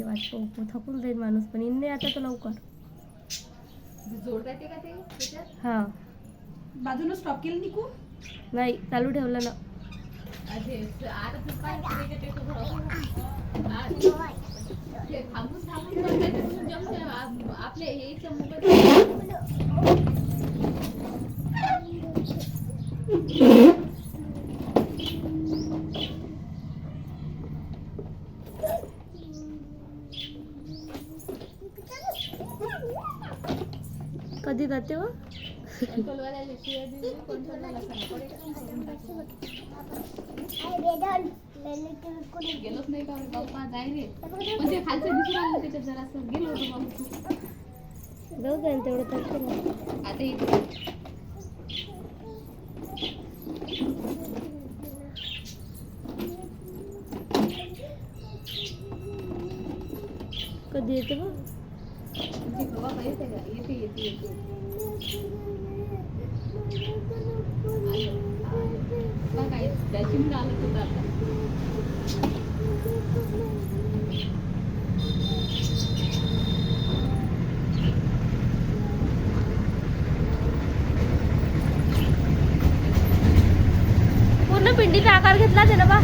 वाट पाहू थकून जाईल माणूस पण इन्ने आता तर लवकर जोड राहते का ते त्याच्यात हा बाजूला स्टॉप केलं निकू नाही चालू ठेवलं ना आता तू काय ते थांबून थांबून जमते आपल्या याच्या मोबाईल कधी जाते व कंट्रोलवाल्याला शिवाय दिली कंट्रोलवाला गेलोच नाही का बाप्पा जाय रे पण ते खालचं दिसून आलं त्याच्यात जरासं गेलो होतो बाबा तू जाऊ दे तेवढं तर केलं. आता इथे कधी येते मग बाबा येते का येते येते येते काय त्याची आलं होतं आता पूर्ण पिंडीचा आकार घेतला ते ना बा